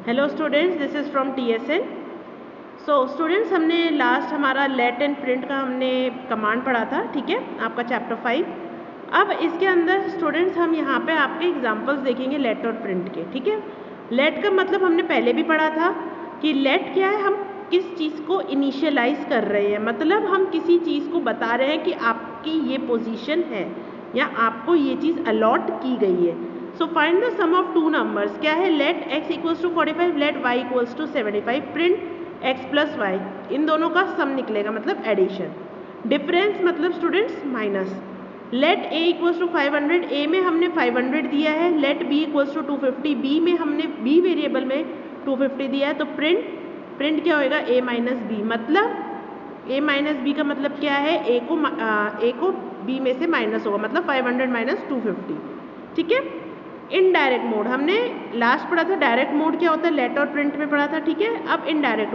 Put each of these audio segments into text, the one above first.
Hello students, this is from TSN। So students, हमने last हमारा late and print का हमने कमांड पढ़ा था, ठीक है, आपका चैप्टर 5। अब इसके अंदर स्टूडेंट्स हम यहाँ पे आपके एग्जांपल्स देखेंगे लेट और प्रिंट के, ठीक है। लेट का मतलब हमने पहले भी पढ़ा था कि लेट क्या है, हम किस चीज़ को इनिशियलाइज कर रहे हैं, मतलब हम किसी चीज़ को बता रहे हैं कि आपकी ये पोजीशन है या आपको ये चीज़ अलॉट की गई है। So find the sum of two numbers, क्या है, let x equals to 45, let y equals to 75, print x plus y, इन दोनों का सम निकलेगा मतलब एडिशन। डिफरेंस मतलब students minus. Let a equals to 500, a में हमने 500 दिया है, let b equals to 250, b में हमने b वेरिएबल में 250 दिया है, तो प्रिंट क्या होएगा, a माइनस बी, मतलब a माइनस बी का मतलब क्या है, a को b में से माइनस होगा, मतलब 500 माइनस 250, ठीक है। इनडायरेक्ट मोड हमने लास्ट पढ़ा था, डायरेक्ट मोड क्या होता है, लेट और प्रिंट में पढ़ा था, ठीक है। अब इनडायरेक्ट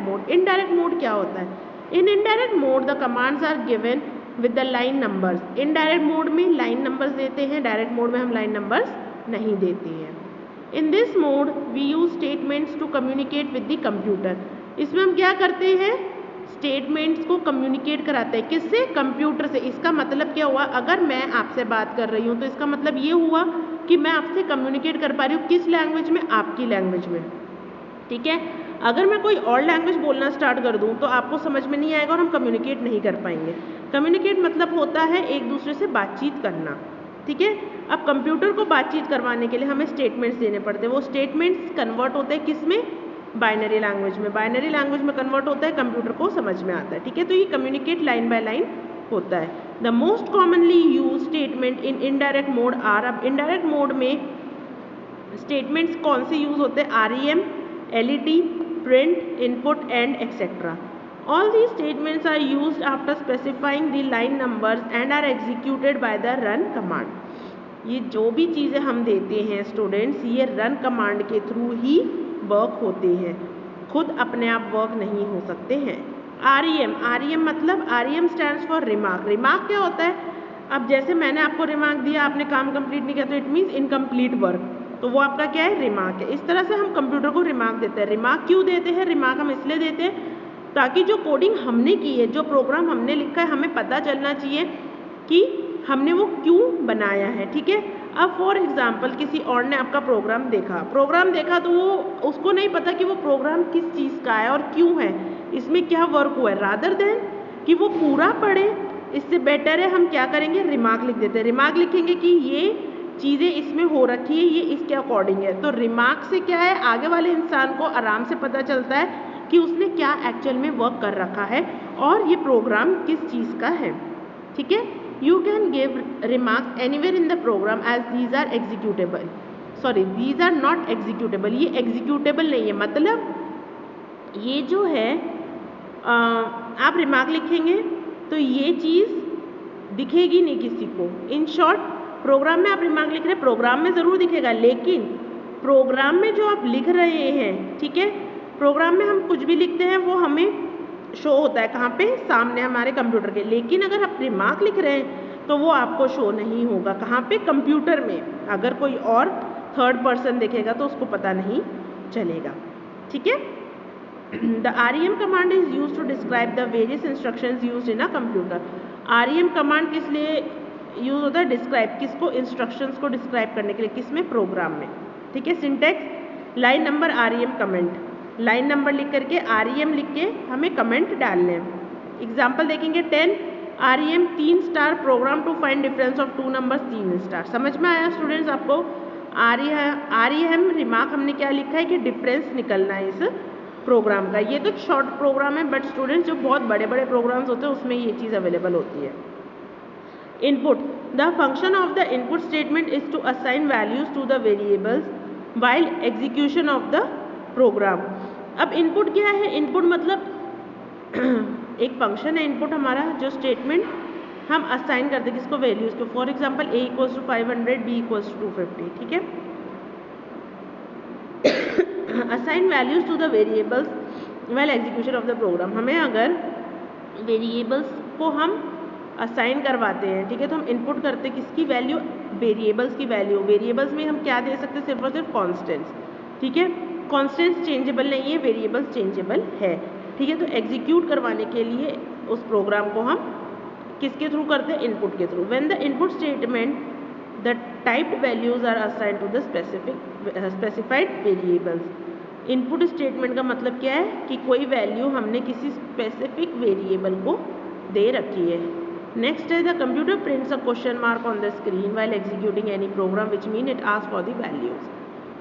मोड क्या होता है, in indirect mode the commands are given with the line numbers. Indirect mode में लाइन नंबर्स देते हैं, डायरेक्ट मोड में हम लाइन नंबर्स नहीं देते हैं। In this mode we use statements to communicate with the computer. इसमें हम क्या करते हैं, स्टेटमेंट्स को कम्युनिकेट कराते हैं, किससे, कंप्यूटर से। इसका मतलब क्या हुआ, अगर मैं आपसे बात कर रही हूँ तो इसका मतलब ये हुआ कि मैं आपसे कम्युनिकेट कर पा रही हूँ, किस लैंग्वेज में, आपकी लैंग्वेज में, ठीक है। अगर मैं कोई और लैंग्वेज बोलना स्टार्ट कर दूँ तो आपको समझ में नहीं आएगा और हम कम्युनिकेट नहीं कर पाएंगे। कम्युनिकेट मतलब होता है एक दूसरे से बातचीत करना, ठीक है। अब कंप्यूटर को बातचीत करवाने के लिए हमें स्टेटमेंट्स देने पड़ते हैं, वो स्टेटमेंट्स कन्वर्ट होते हैं किस में, बाइनरी लैंग्वेज में। बाइनरी लैंग्वेज में कन्वर्ट होता है, कंप्यूटर को समझ में आता है, ठीक है। तो ये कम्युनिकेट लाइन बाय लाइन होता है। The most commonly use statement in indirect mode are, अब इनडायरेक्ट मोड में स्टेटमेंट्स कौन से यूज होते हैं, REM, LET, print, input and etcetera. All these statements are used after specifying the line numbers and are executed by the run command। ये जो भी चीज़ें हम देते हैं स्टूडेंट्स, ये रन कमांड के थ्रू ही वर्क होते हैं, खुद अपने आप वर्क नहीं हो सकते हैं। REM मतलब REM stands for remark. Remark क्या होता है, अब जैसे मैंने आपको रिमार्क दिया, आपने काम कंप्लीट नहीं किया तो इट मीन्स इनकम्प्लीट वर्क, तो वो आपका क्या है, रिमार्क है। इस तरह से हम कंप्यूटर को रिमार्क देते हैं। रिमार्क क्यों देते हैं, रिमार्क हम इसलिए देते हैं ताकि जो कोडिंग हमने की है, जो प्रोग्राम हमने लिखा है, हमें पता चलना चाहिए कि हमने वो क्यों बनाया है, ठीक है। अब फॉर एग्जाम्पल किसी और ने आपका प्रोग्राम देखा तो वो उसको नहीं पता कि वो प्रोग्राम किस चीज़ का है और क्यों है, इसमें क्या वर्क हुआ है। रादर देन कि वो पूरा पढ़े, इससे बेटर है हम क्या करेंगे, रिमार्क लिख देते हैं। रिमार्क लिखेंगे कि ये चीज़ें इसमें हो रखी है, ये इसके अकॉर्डिंग है। तो रिमार्क से क्या है, आगे वाले इंसान को आराम से पता चलता है कि उसने क्या एक्चुअल में वर्क कर रखा है और ये प्रोग्राम किस चीज़ का है, ठीक है। You can give remarks anywhere in the program as these are executable, sorry these are not executable, ये एग्जीक्यूटेबल नहीं है, मतलब ये जो है आप रिमार्क लिखेंगे तो ये चीज़ दिखेगी नहीं किसी को। इन शॉर्ट, प्रोग्राम में आप रिमार्क लिख रहे हैं, प्रोग्राम में ज़रूर दिखेगा, लेकिन प्रोग्राम में जो आप लिख रहे हैं, ठीक है, प्रोग्राम में हम कुछ भी लिखते हैं वो हमें शो होता है कहाँ पे, सामने हमारे कंप्यूटर के। लेकिन अगर आप रिमार्क लिख रहे हैं तो वो आपको शो नहीं होगा, कहाँ पे, कंप्यूटर में। अगर कोई और थर्ड पर्सन देखेगा तो उसको पता नहीं चलेगा, ठीक है। The REM command is used to describe the various instructions used in a computer। REM command किस लिए यूज होता है, डिस्क्राइब, किसको, इंस्ट्रक्शंस को डिस्क्राइब करने के लिए, किसमें, प्रोग्राम में, ठीक है। Syntax, line number REM comment, line number लिख करके REM लिख के हमें कमेंट डालने हैं। एग्जाम्पल देखेंगे 10 REM 3 star, program to find difference of two numbers 3 star. समझ में आया स्टूडेंट्स आपको। REM रिमार्क हमने क्या लिखा है कि डिफरेंस निकलना है इस प्रोग्राम का। ये तो शॉर्ट प्रोग्राम है, बट स्टूडेंट्स जो बहुत बड़े बड़े प्रोग्राम्स होते हैं उसमें ये चीज़ अवेलेबल होती है। Input, the function of the input statement is to assign values to the variables while execution of the program. अब इनपुट क्या है, इनपुट मतलब एक फंक्शन है इनपुट हमारा, जो स्टेटमेंट हम असाइन करते हैं किसको, वैल्यूज को। For example a equals to 500, b equals to 250, ठीक है। Assign values to the variables while execution of the program. हमें अगर वेरिएबल्स को हम असाइन करवाते हैं, ठीक है, तो हम इनपुट करते हैं किसकी वैल्यू, वेरिएबल्स की वैल्यू। वेरिएबल्स में हम क्या दे सकते हैं, सिर्फ और सिर्फ कॉन्स्टेंट्स, ठीक है। कॉन्स्टेंट्स चेंजेबल नहीं है, वेरिएबल्स चेंजेबल है, ठीक है। तो एग्जीक्यूट करवाने के लिए उस प्रोग्राम को हम किसके थ्रू करते हैं, इनपुट के थ्रू। When the input statement the typed values are assigned to the specified variables. Input statement का मतलब क्या है कि कोई वैल्यू हमने किसी स्पेसिफिक वेरिएबल को दे रखी है। नेक्स्ट है the computer prints a question mark on the screen while executing any program which mean it asks for the values,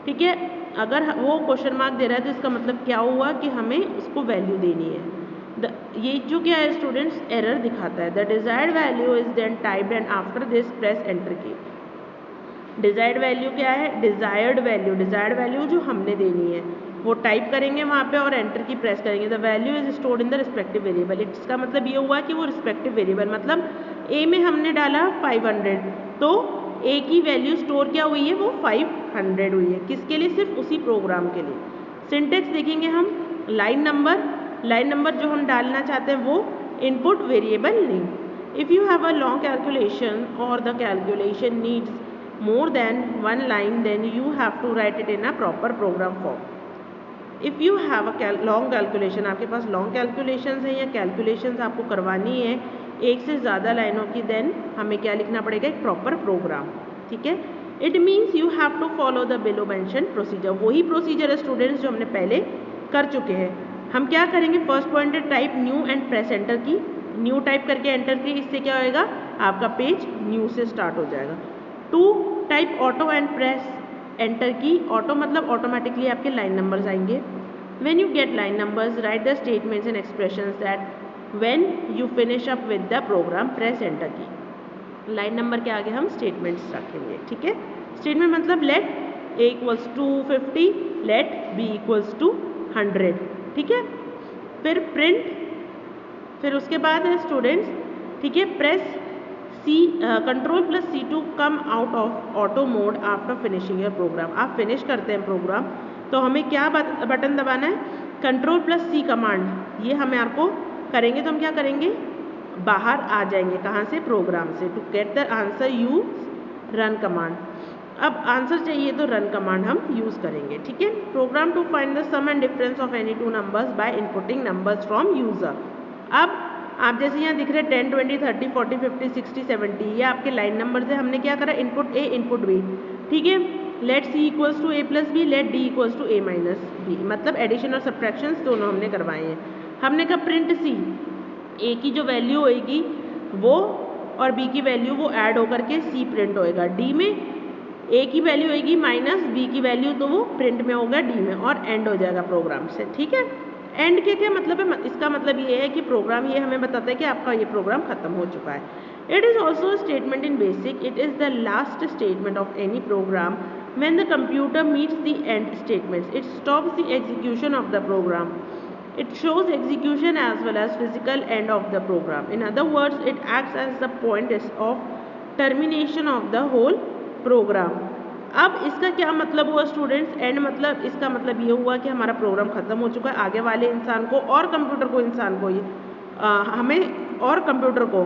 ठीक है। अगर वो क्वेश्चन मार्क दे रहा है तो इसका मतलब क्या हुआ कि हमें उसको वैल्यू देनी है। ये जो क्या है स्टूडेंट्स, एरर दिखाता है। The desired value is then typed and after this press enter key. Desired value क्या है, डिजायर्ड वैल्यू जो हमने देनी है वो टाइप करेंगे वहाँ पे और एंटर की प्रेस करेंगे। The value is stored in the respective variable. इसका मतलब ये हुआ कि वो रिस्पेक्टिव वेरिएबल, मतलब ए में हमने डाला 500 तो ए की वैल्यू स्टोर क्या हुई है, वो 500 हुई है। किसके लिए, सिर्फ उसी प्रोग्राम के लिए। सिंटेक्स देखेंगे हम, लाइन नंबर जो हम डालना चाहते हैं वो input variable name. If you have a long calculation और the calculation needs more than one line then you have to write it in a proper program form. If you have a long calculation, आपके पास long calculations हैं या calculations आपको करवानी है एक से ज़्यादा लाइनों की, देन हमें क्या लिखना पड़ेगा, एक प्रॉपर प्रोग्राम, ठीक है। It means you have to follow the below mention procedure. वही प्रोसीजर है स्टूडेंट्स जो हमने पहले कर चुके हैं। हम क्या करेंगे, first point type new and press enter key. New type करके एंटर की, इससे क्या होएगा, आपका पेज न्यू से स्टार्ट हो जाएगा। 2 type auto and press enter key. Auto मतलब ऑटोमेटिकली आपके लाइन नंबर्स आएंगे। When you get line numbers write the statements and expressions that when you finish up with the program press enter key. Line number के आगे हम statements रखेंगे, ठीक है। Statement मतलब let a equals to 50, let b equals to 100, ठीक है। फिर प्रिंट, फिर उसके बाद है स्टूडेंट्स, ठीक है, press control plus C2 come out of auto mode after finishing your program. आप फिनिश करते हैं प्रोग्राम तो हमें क्या बटन दबाना है, कंट्रोल प्लस C कमांड। ये हमें आपको करेंगे तो हम क्या करेंगे, बाहर आ जाएंगे, कहाँ से, प्रोग्राम से। To get the answer use run command. अब आंसर चाहिए तो रन कमांड हम यूज़ करेंगे, ठीक है। Program to find the sum and difference of any 2 numbers by inputting numbers from user. अब आप जैसे यहाँ दिख रहे हैं 10, 20, 30, 40, 50, 60, 70, ये आपके लाइन नंबर से हमने क्या करा, इनपुट ए इनपुट बी, ठीक है। Let C equals to A plus B, let D equals to A minus B, मतलब एडिशन और सब्ट्रैक्शंस दोनों हमने करवाए हैं। हमने कहा प्रिंट सी, ए की जो वैल्यू होएगी वो और बी की वैल्यू वो ऐड होकर के सी प्रिंट होएगा। डी में ए की वैल्यू होएगी माइनस बी की वैल्यू, तो वो प्रिंट में होगा डी में और एंड हो जाएगा प्रोग्राम से, ठीक है। एंड के क्या मतलब है, इसका मतलब ये है कि प्रोग्राम ये हमें बताता है कि आपका ये प्रोग्राम खत्म हो चुका है। It is also statement in BASIC, it is the last statement of any program when the computer meets the end statements, it stops the execution of the program, it shows execution as well as physical end of the program. In other words it acts as the point of termination of the whole program. अब इसका क्या मतलब हुआ students, and मतलब इसका मतलब ये हुआ कि हमारा प्रोग्राम खत्म हो चुका है। आगे वाले इंसान को और कंप्यूटर को, इंसान को हमें और कंप्यूटर को,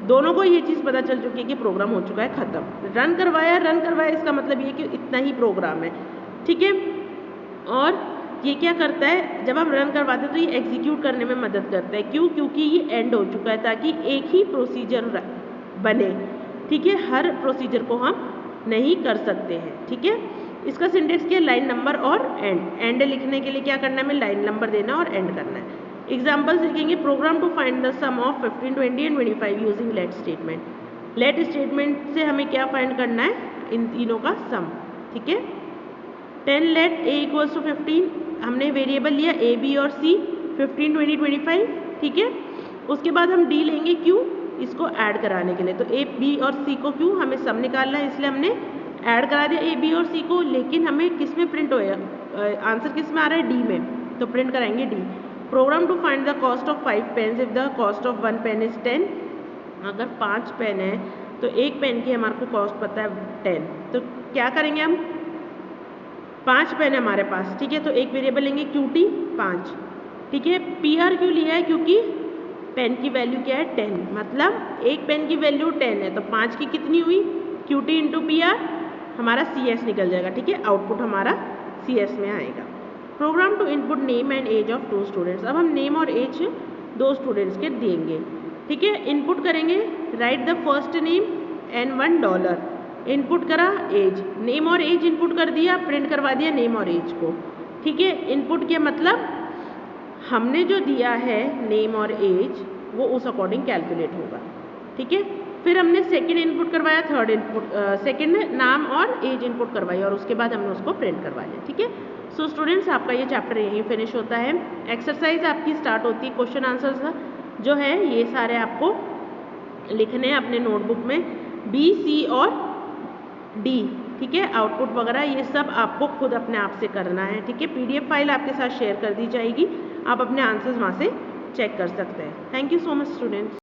दोनों को ये चीज़ पता चल चुकी है कि प्रोग्राम हो चुका है ख़त्म। रन करवाया इसका मतलब ये कि इतना ही प्रोग्राम है, ठीक है। और ये क्या करता है, जब हम रन करवाते हैं तो ये एग्जीक्यूट करने में मदद करता है। क्यों, क्योंकि ये एंड हो चुका है, ताकि एक ही प्रोसीजर बने, ठीक है। हर प्रोसीजर को हम नहीं कर सकते हैं, ठीक है। इसका सिंटेक्स क्या है, लाइन नंबर और एंड लिखने के लिए क्या करना है, हमें लाइन नंबर देना और एंड करना है। एग्जाम्पल्स देखेंगे, program to find the sum of 15, 20 and 25 using let statement. Let statement से हमें क्या फाइंड करना है, इन तीनों का सम, ठीक है। 10 लेट ए इक्वल्स टू 15, हमने वेरिएबल लिया ए बी और सी, 15, 20, 25, ठीक है। उसके बाद हम डी लेंगे, क्यों, इसको ऐड कराने के लिए। तो ए बी और सी को क्यों, हमें सम निकालना है, इसलिए हमने ऐड करा दिया ए बी और सी को। लेकिन हमें किस में प्रिंट होया, आंसर किस में आ रहा है, डी में, तो प्रिंट कराएंगे डी। Program to find the cost of 5 pens if the cost of 1 pen is 10। अगर 5 पेन है तो एक पेन की हमारे को कॉस्ट पता है 10, तो क्या करेंगे हम, 5 पेन है हमारे पास, ठीक है। तो एक वेरिएबल लेंगे QT 5, ठीक है। PR क्यों लिया है, क्योंकि पेन की वैल्यू क्या है 10, मतलब एक पेन की वैल्यू 10 है तो 5 की कितनी हुई, QT इंटू PR, हमारा CS निकल जाएगा, ठीक है। आउटपुट हमारा CS में आएगा। Program to input name and age of 2 students. अब हम नेम और एज 2 स्टूडेंट्स के देंगे, ठीक है। इनपुट करेंगे, right the first name and $1। Input करा एज, नेम और एज इनपुट कर दिया, प्रिंट करवा दिया नेम और एज को, ठीक है। इनपुट के मतलब हमने जो दिया है नेम और एज वो उस अकॉर्डिंग कैलकुलेट होगा, ठीक है। फिर हमने सेकंड इनपुट करवाया, थर्ड इनपुट सेकंड नाम और एज इनपुट करवाई और उसके बाद हमने उसको प्रिंट करवा लिया, ठीक है। सो स्टूडेंट्स आपका ये चैप्टर यहीं फिनिश होता है। एक्सरसाइज आपकी स्टार्ट होती है, क्वेश्चन आंसर्स जो है ये सारे आपको लिखने हैं अपने नोटबुक में, बी, सी और डी, ठीक है। आउटपुट वगैरह ये सब आपको खुद अपने आप से करना है, ठीक है। PDF फाइल आपके साथ शेयर कर दी जाएगी, आप अपने आंसर्स वहाँ से चेक कर सकते हैं। Thank you so much students.